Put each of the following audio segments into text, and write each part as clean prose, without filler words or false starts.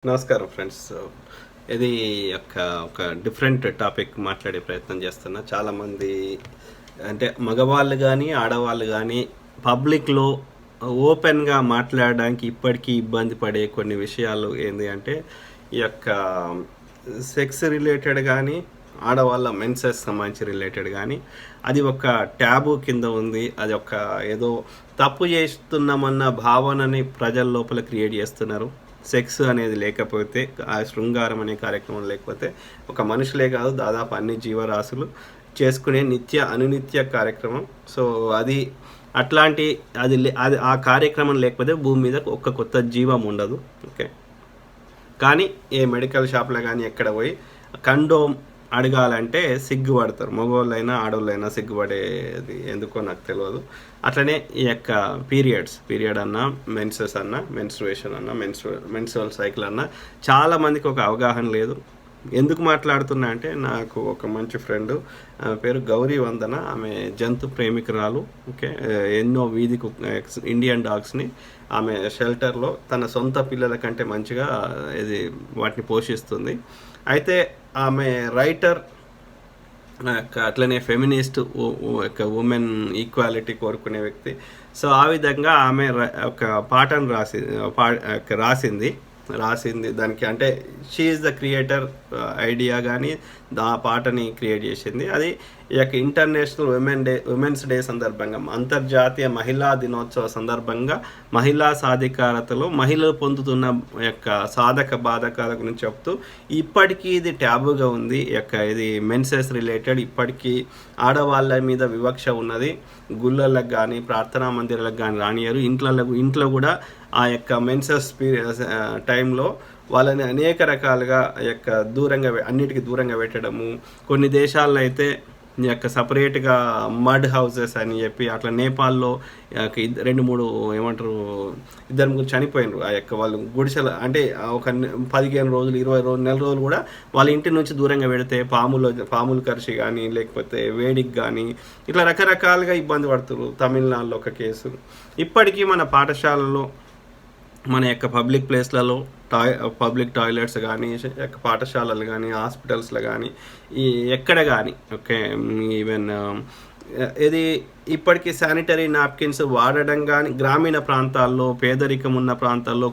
నమస్కారం ఫ్రెండ్స్. ఇది ఒక డిఫరెంట్ టాపిక్ మాట్లాడే ప్రయత్నం చేస్తున్నా. చాలామంది అంటే మగవాళ్ళు కానీ ఆడవాళ్ళు కానీ పబ్లిక్లో ఓపెన్గా మాట్లాడడానికి ఇప్పటికీ ఇబ్బంది పడే కొన్ని విషయాలు ఏంటి అంటే ఈ యొక్క సెక్స్ రిలేటెడ్ కానీ ఆడవాళ్ళ మెన్సెస్ సంబంధించి రిలేటెడ్ కానీ అది ఒక ట్యాబు కింద ఉంది. అది ఒక ఏదో తప్పు చేస్తున్నామన్న భావనని ప్రజల లోపల క్రియేట్ చేస్తున్నారు. సెక్స్ అనేది లేకపోతే, ఆ శృంగారం అనే కార్యక్రమం లేకపోతే ఒక మనుషులే కాదు దాదాపు అన్ని జీవరాశులు చేసుకునే అనునిత్య కార్యక్రమం. సో అది అట్లాంటి అది ఆ కార్యక్రమం లేకపోతే భూమి మీద ఒక కొత్త జీవం ఉండదు. ఓకే, కానీ ఏ మెడికల్ షాప్లో కానీ ఎక్కడ పోయి కండోమ్ అడగాలంటే సిగ్గుపడతారు. మగవాళ్ళైనా ఆడవాళ్ళైనా సిగ్గుపడేది ఎందుకో నాకు తెలియదు. అట్లనే ఈ యొక్క పీరియడ్ అన్నా, మెన్సెస్ అన్నా, మెన్స్ట్రుయేషన్ అన్నా, మెన్స్ట్రువల్ సైకిల్ అన్నా చాలామందికి ఒక అవగాహన లేదు. ఎందుకు మాట్లాడుతున్నా అంటే నాకు ఒక మంచి ఫ్రెండ్, ఆమె పేరు గౌరీ వందన. ఆమె జంతు ప్రేమికురాలు. ఓకే, ఎన్నో వీధి ఇండియన్ డాగ్స్ని ఆమె షెల్టర్లో తన సొంత పిల్లల కంటే మంచిగా ఇది వాటిని పోషిస్తుంది. అయితే ఆమె రైటర్, అట్లనే ఫెమినిస్ట్, ఉమెన్ ఈక్వాలిటీ కోరుకునే వ్యక్తి. సో ఆ విధంగా ఆమె ఒక పాటను రాసింది దానికి. అంటే she is the creator idea కానీ ఆ పాటని క్రియేట్ చేసింది. అది ఈ యొక్క ఇంటర్నేషనల్ ఉమెన్స్ డే సందర్భంగా, అంతర్జాతీయ మహిళా దినోత్సవ సందర్భంగా మహిళా సాధికారతలో మహిళలు పొందుతున్న యొక్క సాధక బాధకాల గురించి చెప్తూ ఇప్పటికీ ఇది ట్యాబుగా ఉంది. ఇది మెన్సెస్ రిలేటెడ్ ఇప్పటికీ ఆడవాళ్ళ మీద వివక్ష ఉన్నది. గుళ్ళలకు కానీ ప్రార్థనా మందిరాలకు కానీ రానియరు. ఇంట్లో కూడా ఆ యొక్క మెన్సెస్ టైంలో వాళ్ళని అనేక రకాలుగా అన్నిటికీ దూరంగా పెట్టడము. కొన్ని దేశాల్లో అయితే ఈ యొక్క సపరేట్గా మడ్ హౌసెస్ అని చెప్పి, అట్లా నేపాల్లో 2-3 ఇద్దరు ముగ్గురు చనిపోయినారు. ఆ యొక్క వాళ్ళు గుడిసెలు అంటే ఒక 15 రోజులు, 20 రోజులు, నెల రోజులు కూడా వాళ్ళ ఇంటి నుంచి దూరంగా పెడితే పాములు కరిచి కానీ లేకపోతే వేడికి కానీ ఇట్లా రకరకాలుగా ఇబ్బంది పడుతున్నారు. తమిళనాడులో ఒక కేసు. ఇప్పటికీ మన పాఠశాలలో, మన యొక్క పబ్లిక్ ప్లేస్లలో, పబ్లిక్ టాయిలెట్స్ కానీ, పాఠశాలలు కానీ, హాస్పిటల్స్లో కానీ, ఎక్కడ కానీ, ఓకే, ఈవెన్ ఇది ఇప్పటికీ శానిటరీ నాప్కిన్స్ వాడడం కానీ గ్రామీణ ప్రాంతాల్లో, పేదరికం ఉన్న ప్రాంతాల్లో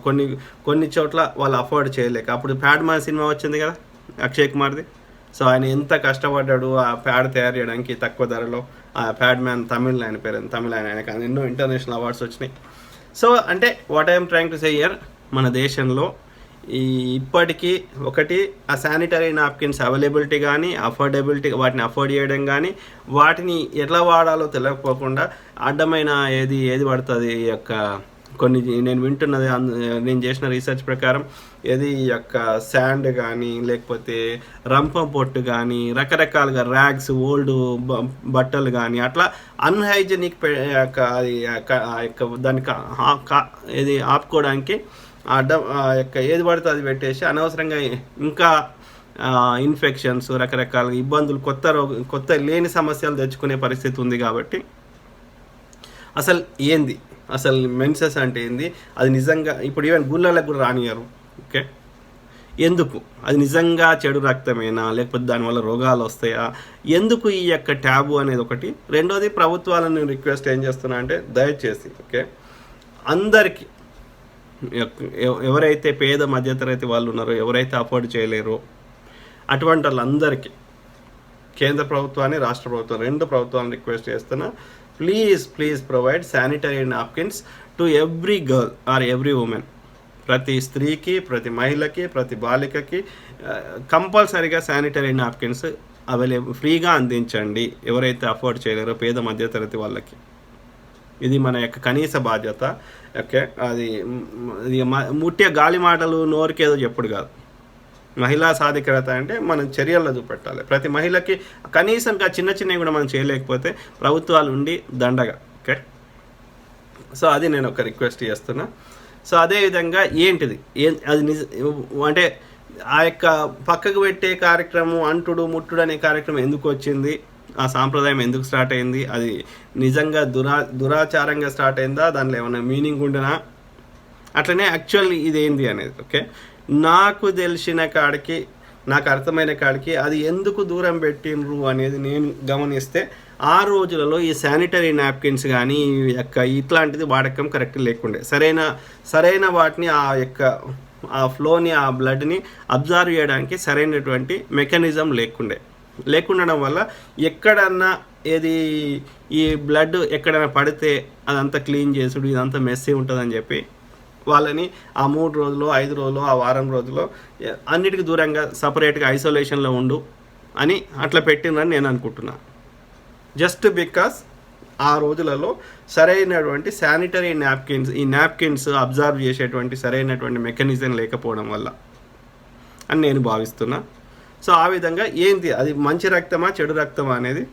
కొన్ని చోట్ల వాళ్ళు అఫోర్డ్ చేయలేక, అప్పుడు ప్యాడ్ మ్యాన్ సినిమా వచ్చింది కదా అక్షయ్ కుమార్ది. సో ఆయన ఎంత కష్టపడ్డాడు ఆ ప్యాడ్ తయారు చేయడానికి తక్కువ ధరలో. ఆ ప్యాడ్ మ్యాన్ తమిళ ఆయనకు ఎన్నో ఇంటర్నేషనల్ అవార్డ్స్ వచ్చినాయి. సో అంటే what I'm trying to say here, మన దేశంలో ఇప్పటికీ ఒకటి ఆ శానిటరీ నాప్కిన్స్ అవైలబిలిటీ కానీ, అఫోర్డబిలిటీ, వాటిని అఫోర్డ్ చేయడం కానీ, వాటిని ఎట్లా వాడాలో తెలియకపోకుండా అడ్డమైన ఏది పడుతుంది. ఈ యొక్క కొన్ని నేను వింటున్నది, నేను చేసిన రీసెర్చ్ ప్రకారం ఈ యొక్క శాండ్ కానీ లేకపోతే రంపం పొట్టు కానీ రకరకాలుగా ర్యాగ్స్, ఓల్డ్ బట్టలు కానీ అట్లా అన్హైజెనిక్ దానికి ఆపుకోవడానికి ఏది పడితే అది పెట్టేసి అనవసరంగా ఇంకా ఇన్ఫెక్షన్స్, రకరకాల ఇబ్బందులు, కొత్త లేని సమస్యలు తెచ్చుకునే పరిస్థితి ఉంది. కాబట్టి అసలు మెన్సెస్ అంటే ఏంది, అది నిజంగా ఇప్పుడు ఈవెన్ గుళ్ళలకు కూడా రానియరు. ఓకే, ఎందుకు? అది నిజంగా చెడు రక్తమేనా, లేకపోతే దానివల్ల రోగాలు వస్తాయా? ఎందుకు ఈ యొక్క ట్యాబు అనేది ఒకటి. రెండోది, ప్రభుత్వాలను రిక్వెస్ట్ ఏం చేస్తున్నా అంటే దయచేసి ఓకే అందరికీ, ఎవరైతే పేద మధ్యతరగతి వాళ్ళు ఉన్నారో, ఎవరైతే అఫోర్డ్ చేయలేరో అటువంటి వాళ్ళందరికీ కేంద్ర ప్రభుత్వాన్ని, రాష్ట్ర ప్రభుత్వం, 2 ప్రభుత్వాలను రిక్వెస్ట్ చేస్తున్నా, please provide sanitary napkins to every girl or every women. ప్రతి స్త్రీకి, ప్రతి మహిళకి, ప్రతి బాలికకి కంపల్సరీగా శానిటరీ నాప్కిన్స్ ఫ్రీగా అందించండి ఎవరైతే అఫోర్డ్ చేయలేరో పేద మధ్యతరగతి వాళ్ళకి. ఇది మన యొక్క కనీస బాధ్యత. ఓకే, అది ముట్టే గాలి మాటలు నోరికేదో చెప్పుడు కాదు. మహిళా సాధికారత అంటే మనం చర్యల్లో చూపెట్టాలి. ప్రతి మహిళకి కనీసం చిన్నవి కూడా మనం చేయలేకపోతే ప్రభుత్వాలు ఉండి దండగా. ఓకే, సో అది నేను ఒక రిక్వెస్ట్ చేస్తున్నా. సో అదేవిధంగా అది అంటే ఆ యొక్క పక్కకు పెట్టే కార్యక్రమం, అంటుడు ముట్టుడు అనే కార్యక్రమం ఎందుకు వచ్చింది, ఆ సాంప్రదాయం ఎందుకు స్టార్ట్ అయింది, అది నిజంగా దురాచారంగా స్టార్ట్ అయిందా, దానిలో ఏమైనా మీనింగ్ ఉండనా, అట్లనే యాక్చువల్లీ ఇదేంది అనేది. ఓకే, నాకు తెలిసిన కాడికి, నాకు అర్థమైన కాడికి అది ఎందుకు దూరం పెట్టిండ్రు అనేది నేను గమనిస్తే, ఆ రోజులలో ఈ శానిటరీ నాప్కిన్స్ కానీ ఇట్లాంటిది వాడకం కరెక్ట్ లేకుండే. సరైన వాటిని ఆ యొక్క ఆ ఫ్లోని, ఆ బ్లడ్ని అబ్జర్వ్ చేయడానికి సరైనటువంటి మెకానిజం లేకుండడం వల్ల ఎక్కడన్నా ఈ బ్లడ్ ఎక్కడైనా పడితే అదంతా క్లీన్ చేసుడు, ఇదంతా మెస్సీ ఉంటుందని చెప్పి వాళ్ళని ఆ 3 రోజులు, 5 రోజులు, ఆ వారం రోజులు అన్నిటికీ దూరంగా సపరేట్గా ఐసోలేషన్లో ఉండు అని అట్లా పెట్టిందని నేను అనుకుంటున్నా. జస్ట్ బికాస్ ఆ రోజులలో సరైనటువంటి శానిటరీ ఈ నాప్కిన్స్ అబ్జర్వ్ చేసేటువంటి సరైనటువంటి మెకానిజం లేకపోవడం వల్ల అని నేను భావిస్తున్నా. సో ఆ విధంగా ఏంటి అది మంచి రక్తమా చెడు రక్తమా అనేది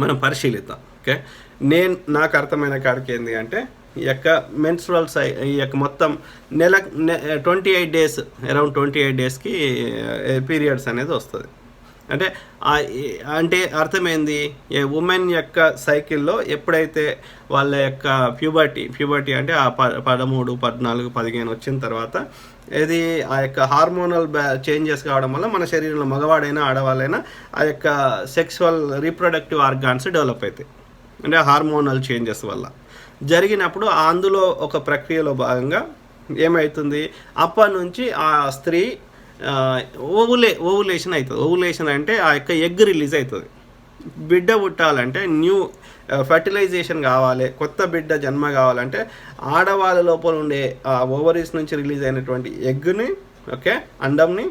మనం పరిశీలిద్దాం. ఓకే, నాకు అర్థమైన కాడికి ఏంటి అంటే ఈ యొక్క మెన్స్ట్రువల్ ఈ యొక్క మొత్తం 28 డేస్, అరౌండ్ 28 డేస్కి పీరియడ్స్ అనేది వస్తుంది. అంటే అర్థమైంది, ఏ ఉమెన్ యొక్క సైకిల్లో ఎప్పుడైతే వాళ్ళ యొక్క ప్యూబర్టీ అంటే ఆ 13, 14, 15 వచ్చిన తర్వాత ఆ యొక్క హార్మోనల్ చేంజెస్ కావడం వల్ల మన శరీరంలో మగవాడైనా ఆడవాళ్ళైనా ఆ యొక్క సెక్సువల్ రీప్రొడక్టివ్ ఆర్గాన్స్ డెవలప్ అవుతాయి. అంటే హార్మోనల్ చేంజెస్ వల్ల జరిగినప్పుడు అందులో ఒక ప్రక్రియలో భాగంగా ఏమవుతుంది, అప్పటి నుంచి ఆ స్త్రీ ఓవులేషన్ అవుతుంది. ఓవులేషన్ అంటే ఆ యొక్క ఎగ్ రిలీజ్ అవుతుంది. బిడ్డ పుట్టాలంటే ఫర్టిలైజేషన్ కావాలి, కొత్త బిడ్డ జన్మ కావాలంటే ఆడవాళ్ళ లోపల ఉండే ఆ ఓవరీస్ నుంచి రిలీజ్ అయినటువంటి ఎగ్ని, ఓకే, అండంని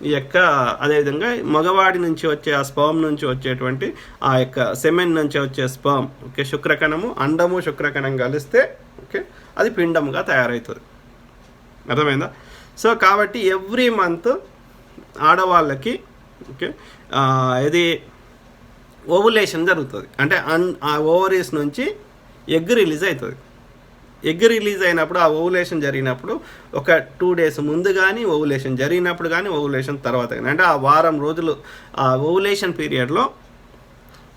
ఈ యొక్క అదేవిధంగా మగవాడి నుంచి వచ్చే ఆ స్పర్మ్ నుంచి వచ్చేటువంటి ఆ యొక్క సెమెన్ నుంచి వచ్చే స్పర్మ్, ఓకే, శుక్రకణము, అండము శుక్రకణం కలిస్తే ఓకే అది పిండంగా తయారవుతుంది. అర్థమైందా? సో కాబట్టి ఎవ్రీ మంత్ ఆడవాళ్ళకి ఓకే ఓవులేషన్ జరుగుతుంది. అంటే ఆ ఓవరీస్ నుంచి ఎగ్ రిలీజ్ అవుతుంది. ఎగ్ రిలీజ్ అయినప్పుడు ఆ ఓవులేషన్ జరిగినప్పుడు ఒక 2 డేస్ ముందు కానీ, ఓవులేషన్ జరిగినప్పుడు కానీ, ఓవులేషన్ తర్వాత కానీ, అంటే ఆ వారం రోజులు ఆ ఓవులేషన్ పీరియడ్లో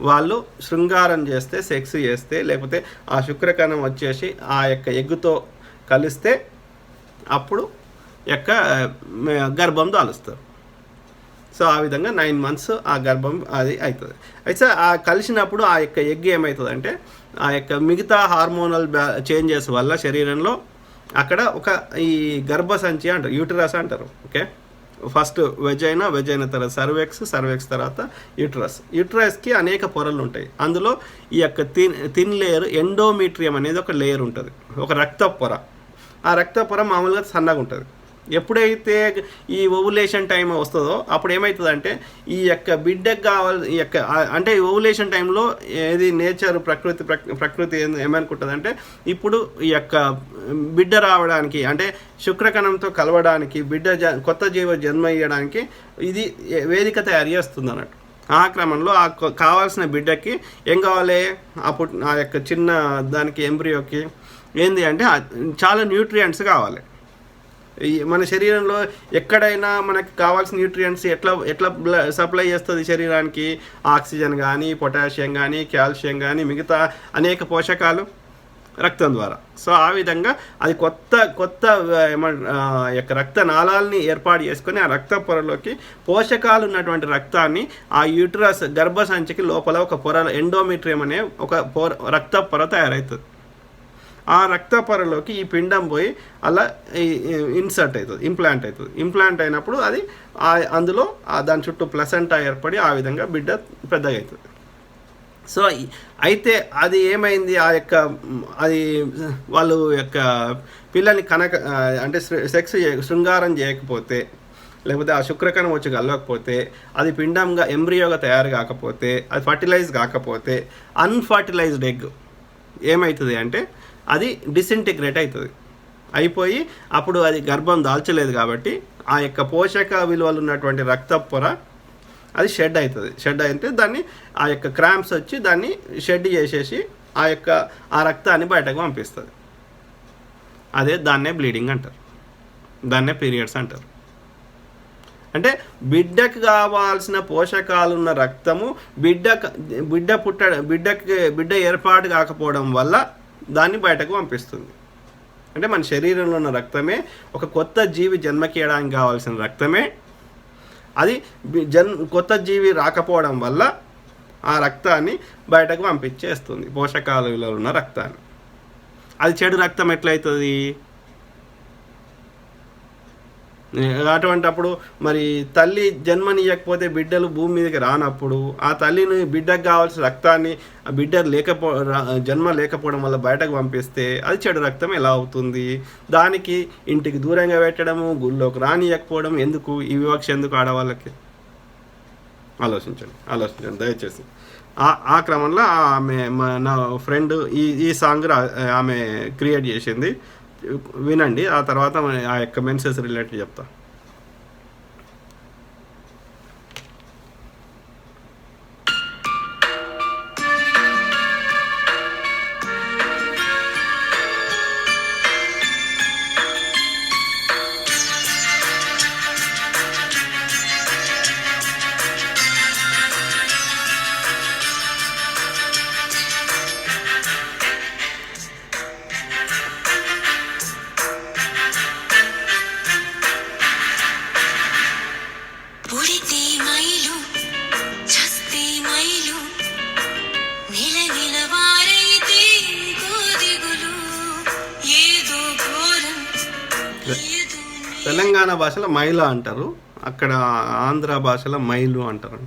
వాళ్ళు శృంగారం చేస్తే, సెక్స్ చేస్తే, లేకపోతే ఆ శుక్రకణం వచ్చేసి ఆ యొక్క ఎగ్గుతో కలిస్తే అప్పుడు యొక్క గర్భం దాలుస్తారు. సో ఆ విధంగా 9 months ఆ గర్భం అది అవుతుంది. అయితే ఆ కలిసినప్పుడు ఆ యొక్క ఎగ్ ఏమవుతుంది అంటే ఆ యొక్క మిగతా హార్మోనల్ చేంజెస్ వల్ల శరీరంలో అక్కడ ఒక ఈ గర్భసంచి అంటారు, యూటరస్ అంటారు. ఓకే, ఫస్ట్ వెజైనా తర్వాత సర్వెక్స్ తర్వాత యూటరస్కి అనేక పొరలు ఉంటాయి. అందులో ఈ యొక్క థిన్ లేయర్ ఎండోమెట్రియం అనేది ఒక లేయర్ ఉంటుంది, ఒక రక్త పొర. ఆ రక్త పొర మామూలుగా సన్నగా ఉంటుంది. ఎప్పుడైతే ఈ ఓవులేషన్ టైం వస్తుందో అప్పుడు ఏమవుతుందంటే ఈ యొక్క బిడ్డకు ఈ యొక్క అంటే ఓవులేషన్ టైంలో నేచర్ ప్రకృతి ఏమనుకుంటుందంటే ఇప్పుడు ఈ యొక్క బిడ్డ రావడానికి అంటే శుక్రకణంతో కలవడానికి కొత్త జీవ జన్మ ఇవ్వడానికి ఇది వేదిక తయారు చేస్తుంది అన్నట్టు. ఆ క్రమంలో ఆ కావాల్సిన బిడ్డకి ఏం కావాలి, ఆ యొక్క చిన్న దానికి ఎంబ్రియోకి ఏంది అంటే చాలా న్యూట్రియంట్స్ కావాలి. మన శరీరంలో ఎక్కడైనా మనకి కావాల్సిన న్యూట్రియంట్స్ ఎట్లా సప్లై చేస్తుంది శరీరానికి, ఆక్సిజన్ కానీ, పొటాషియం కానీ, కాల్షియం కానీ, మిగతా అనేక పోషకాలు రక్తం ద్వారా. సో ఆ విధంగా అది కొత్త యొక్క రక్త నాళాలని ఏర్పాటు చేసుకొని ఆ రక్త పొరలోకి పోషకాలు ఉన్నటువంటి రక్తాన్ని ఆ యూటరస్ గర్భసంచికి లోపల ఒక పొర ఎండోమెట్రియం అనే ఒక రక్త పొర తయారవుతుంది. ఆ రక్త పొరలోకి ఈ పిండం పోయి అలా ఇన్సర్ట్ అవుతుంది, ఇంప్లాంట్ అయినప్పుడు అది అందులో దాని చుట్టూ ప్లసెంటా ఏర్పడి ఆ విధంగా బిడ్డ పెద్దగా అవుతుంది. సో అయితే అది ఏమైంది, అది వాళ్ళు యొక్క పిల్లల్ని అంటే సెక్స్ శృంగారం చేయకపోతే, లేకపోతే ఆ శుక్రకణం వచ్చి కలవకపోతే, అది పిండంగా ఎంబ్రియోగా తయారు కాకపోతే, అది ఫర్టిలైజ్ కాకపోతే, అన్ఫర్టిలైజ్డ్ ఎగ్ ఏమవుతుంది అంటే అది డిసింటిగ్రేట్ అయిపోయి అప్పుడు అది గర్భం దాల్చలేదు కాబట్టి ఆ యొక్క పోషక విలువలు ఉన్నటువంటి రక్త పొర అది షెడ్ అయితే దాన్ని ఆ యొక్క క్రాంప్స్ వచ్చి దాన్ని షెడ్ చేసేసి ఆ రక్తాన్ని బయటకు పంపిస్తుంది. దాన్నే బ్లీడింగ్ అంటారు, దాన్నే పీరియడ్స్ అంటారు. అంటే బిడ్డకు కావాల్సిన పోషకాలున్న రక్తము బిడ్డ ఏర్పాటు కాకపోవడం వల్ల దాన్ని బయటకు పంపిస్తుంది. అంటే మన శరీరంలో ఉన్న రక్తమే ఒక కొత్త జీవి జన్మకీయడానికి కావాల్సిన రక్తమే. అది కొత్త జీవి రాకపోవడం వల్ల ఆ రక్తాన్ని బయటకు పంపించేస్తుంది, పోషకాల విలువలు ఉన్న రక్తాన్ని. అది చెడు రక్తం ఎట్లయితుంది? అటువంటప్పుడు మరి తల్లి జన్మనియకపోతే బిడ్డలు భూమి మీదకి రానప్పుడు ఆ తల్లిని బిడ్డకు కావాల్సిన రక్తాన్ని ఆ బిడ్డ జన్మ లేకపోవడం వల్ల బయటకు పంపిస్తే అది చెడు రక్తం ఎలా అవుతుంది? దానికి ఇంటికి దూరంగా పెట్టడము, గుళ్ళోకి రానియకపోవడం ఎందుకు? ఈ వివక్ష ఎందుకు ఆడవాళ్ళకి? ఆలోచించండి దయచేసి. ఆ క్రమంలో ఆమె నా ఫ్రెండ్ ఈ సాంగ్ ఆమె క్రియేట్ చేసింది, వినండి. ఆ తర్వాత ఆ యొక్క మెన్సెస్ రిలేటెడ్ చెప్తా. తెలంగాణ భాషలో మైల అంటారు, అక్కడ ఆంధ్ర భాషలో మైలు అంటారు.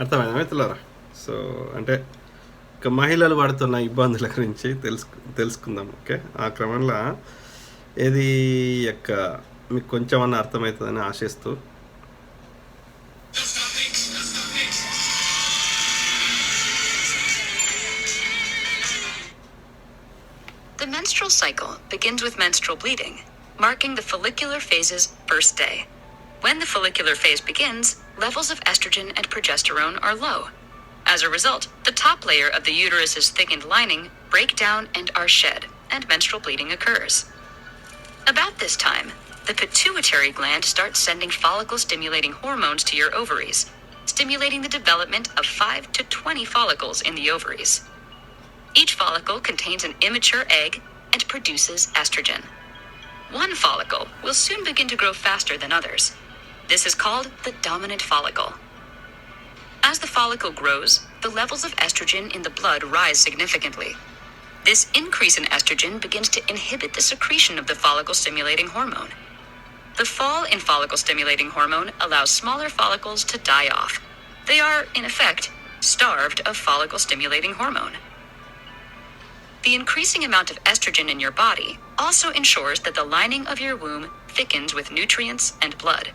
అర్థమైనా మిత్రులారా? సో అంటే ఇక మహిళలు పడుతున్న ఇబ్బందుల గురించి తెలుసుకుందాం. ఓకే, ఆ క్రమంలో ఇది యొక్క మీకు కొంచెమన్నా అర్థమవుతుందని ఆశిస్తూ The menstrual cycle begins with menstrual bleeding, marking the follicular phase's first day. When the follicular phase begins, levels of estrogen and progesterone are low. As a result, the top layer of the uterus's thickened lining break down and are shed, and menstrual bleeding occurs. About this time, the pituitary gland starts sending follicle-stimulating hormones to your ovaries, stimulating the development of 5 to 20 follicles in the ovaries. Each follicle contains an immature egg and produces estrogen. One follicle will soon begin to grow faster than others. This is called the dominant follicle. As the follicle grows, the levels of estrogen in the blood rise significantly. This increase in estrogen begins to inhibit the secretion of the follicle-stimulating hormone. The fall in follicle-stimulating hormone allows smaller follicles to die off. They are, in effect, starved of follicle-stimulating hormone. The increasing amount of estrogen in your body also ensures that the lining of your womb thickens with nutrients and blood.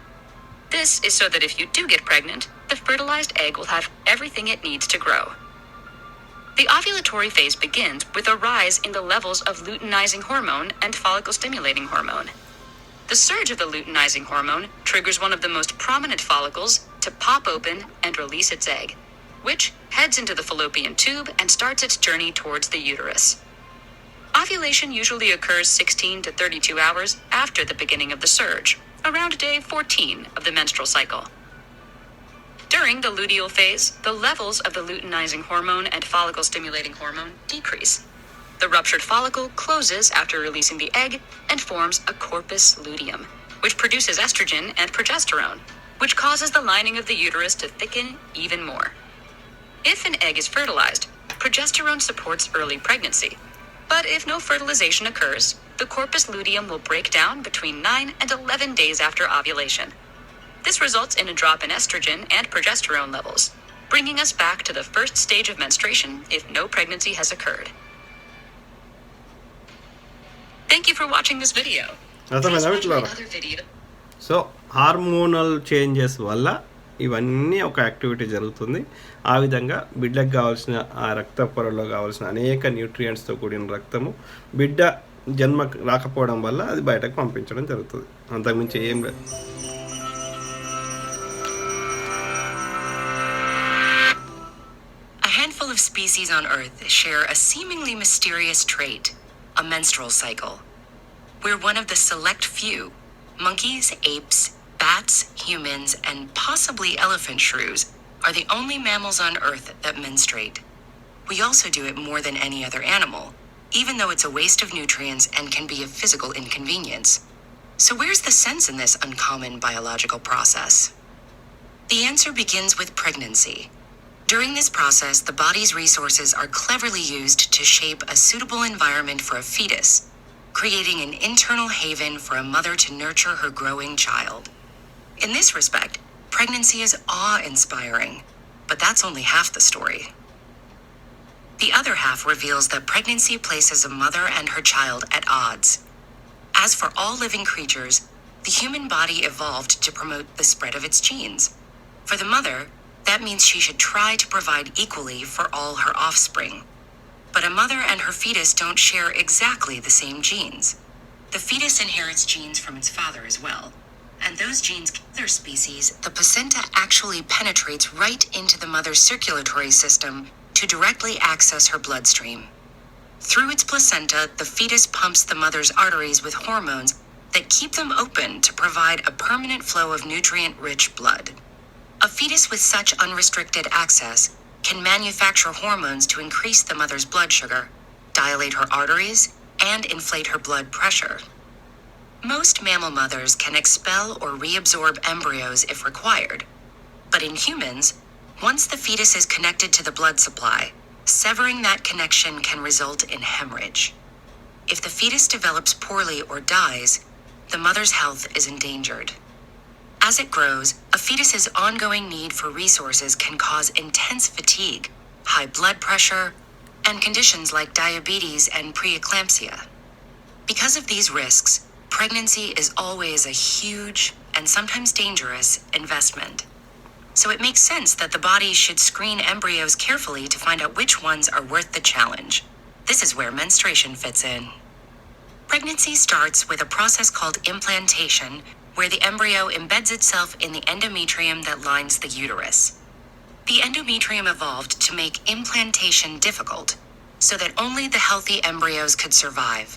This is so that if you do get pregnant, the fertilized egg will have everything it needs to grow. The ovulatory phase begins with a rise in the levels of luteinizing hormone and follicle-stimulating hormone. The surge of the luteinizing hormone triggers one of the most prominent follicles to pop open and release its egg, which heads into the fallopian tube and starts its journey towards the uterus. Ovulation usually occurs 16 to 32 hours after the beginning of the surge, around day 14 of the menstrual cycle. During the luteal phase, the levels of the luteinizing hormone and follicle-stimulating hormone decrease. The ruptured follicle closes after releasing the egg and forms a corpus luteum, which produces estrogen and progesterone, which causes the lining of the uterus to thicken even more. If an egg is fertilized, progesterone supports early pregnancy. But if no fertilization occurs, the corpus luteum will break down between 9 and 11 days after ovulation. This results in a drop in estrogen and progesterone levels, bringing us back to the first stage of menstruation if no pregnancy has occurred. Thank you for watching this video. Please watch my other video. So hormonal changes వల్ల ఇవన్నీ ఒక activity జరుగుతుంది. ఆ విధంగా బిడ్డకు కావాల్సిన ఆ రక్త పొరలో కావాల్సిన అనేక న్యూట్రియంట్స్తో కూడిన రక్తము బిడ్డ జన్మ రాకపోవడం వల్ల అది బయటకు పంపించడం జరుగుతుంది. అంతకుమించి ఏం లేదు. A handful of species on Earth share a seemingly mysterious trait, a menstrual cycle. We're one of the select few, monkeys, apes, bats, humans, and possibly elephant shrews, are the only mammals on Earth that menstruate. We also do it more than any other animal, even though it's a waste of nutrients and can be a physical inconvenience. So where's the sense in this uncommon biological process? The answer begins with pregnancy. During this process, the body's resources are cleverly used to shape a suitable environment for a fetus, creating an internal haven for a mother to nurture her growing child. In this respect, pregnancy is awe-inspiring, but that's only half the story. The other half reveals that pregnancy places a mother and her child at odds. As for all living creatures, the human body evolved to promote the spread of its genes. For the mother, that means she should try to provide equally for all her offspring. But a mother and her fetus don't share exactly the same genes. The fetus inherits genes from its father as well. And those genes kill other species. The placenta actually penetrates right into the mother's circulatory system to directly access her bloodstream. Through its placenta, the fetus pumps the mother's arteries with hormones that keep them open to provide a permanent flow of nutrient-rich blood. A fetus with such unrestricted access can manufacture hormones to increase the mother's blood sugar, dilate her arteries, and inflate her blood pressure. Most mammal mothers can expel or reabsorb embryos if required. But in humans, once the fetus is connected to the blood supply, severing that connection can result in hemorrhage. If the fetus develops poorly or dies, the mother's health is endangered. As it grows, a fetus's ongoing need for resources can cause intense fatigue, high blood pressure, and conditions like diabetes and preeclampsia. Because of these risks, pregnancy is always a huge and sometimes dangerous investment. So it makes sense that the body should screen embryos carefully to find out which ones are worth the challenge. This is where menstruation fits in. Pregnancy starts with a process called implantation, where the embryo embeds itself in the endometrium that lines the uterus. The endometrium evolved to make implantation difficult, so that only the healthy embryos could survive.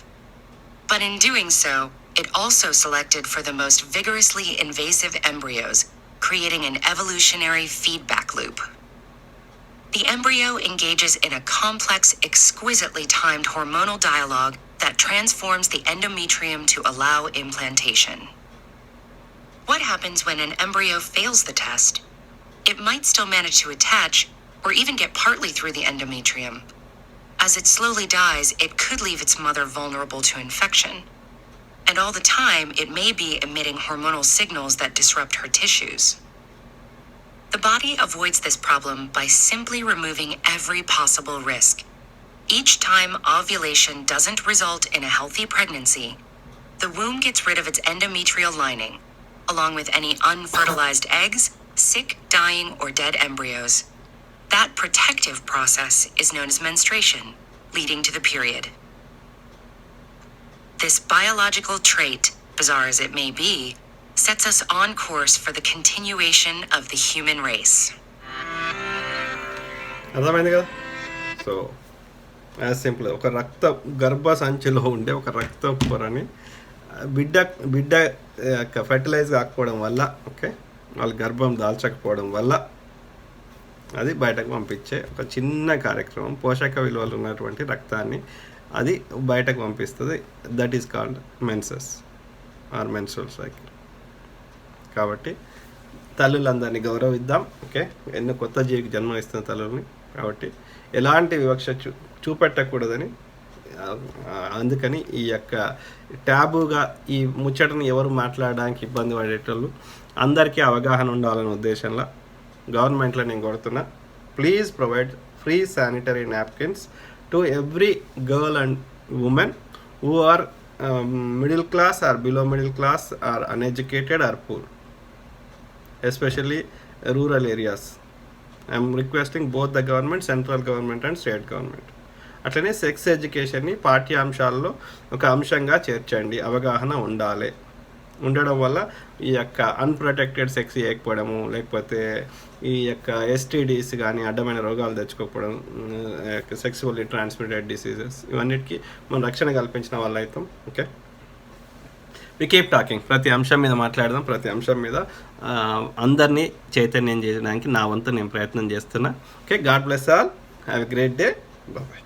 But in doing so, it also selected for the most vigorously invasive embryos, creating an evolutionary feedback loop. The embryo engages in a complex, exquisitely timed hormonal dialogue that transforms the endometrium to allow implantation. What happens when an embryo fails the test? It might still manage to attach, or even get partly through the endometrium. As it slowly dies, it could leave its mother vulnerable to infection. And all the time, it may be emitting hormonal signals that disrupt her tissues. The body avoids this problem by simply removing every possible risk. Each time ovulation doesn't result in a healthy pregnancy, the womb gets rid of its endometrial lining, along with any unfertilized eggs, sick, dying, or dead embryos. That protective process is known as menstruation, leading to the period. This biological trait, bizarre as it may be, sets us on course for the continuation of the human race. అర్థమైంది కదా? So as simple, ఒక రక్త గర్భ సంచిలో ఉండే ఒక రక్త పొరని బిడ్డ ఫెర్టిలైజ్ కాకపోవడం వల్ల, ఓకే, వాళ్ళ గర్భం దాల్చకపోవడం వల్ల అది బయటకు పంపించే ఒక చిన్న కార్యక్రమం. పోషక విలువలు ఉన్నటువంటి రక్తాన్ని అది బయటకు పంపిస్తుంది. That is called menses or menstrual cycle. కాబట్టి తల్లులందరినీ గౌరవిద్దాం. ఓకే, ఎన్నో కొత్త జీవికి జన్మనిస్తున్న తల్లుల్ని. కాబట్టి ఎలాంటి వివక్ష చూపెట్టకూడదని, అందుకని ఈ యొక్క ట్యాబుగా ఈ ముచ్చటని ఎవరు మాట్లాడడానికి ఇబ్బంది పడేటోళ్ళు అందరికీ అవగాహన ఉండాలనే ఉద్దేశంలో గవర్నమెంట్లో నేను కొడుతున్నా, please provide free sanitary napkins to every girl and women who are middle class or below middle class or uneducated or poor, especially rural areas. I'm requesting both the government, central government and state government. అట్లనే sex ఎడ్యుకేషన్ని పాఠ్యాంశాల్లో ఒక అంశంగా చేర్చండి. అవగాహన ఉండడం వల్ల ఈ యొక్క అన్ప్రొటెక్టెడ్ సెక్స్ చేయకపోవడము, లేకపోతే ఈ యొక్క ఎస్టీడీస్ కానీ అడ్డమైన రోగాలు తెచ్చుకోకపోవడం, సెక్సువల్లీ ట్రాన్స్మిటెడ్ డిసీజెస్, ఇవన్నిటికీ మనం రక్షణ కల్పించిన వాళ్ళు అవుతాం. Okay, we keep talking. ప్రతి అంశం మీద మాట్లాడదాం. ప్రతి అంశం మీద అందరినీ చైతన్యం చేయడానికి నా వంతు నేను ప్రయత్నం చేస్తున్నా. Okay, God bless all. Have a great day. Bye.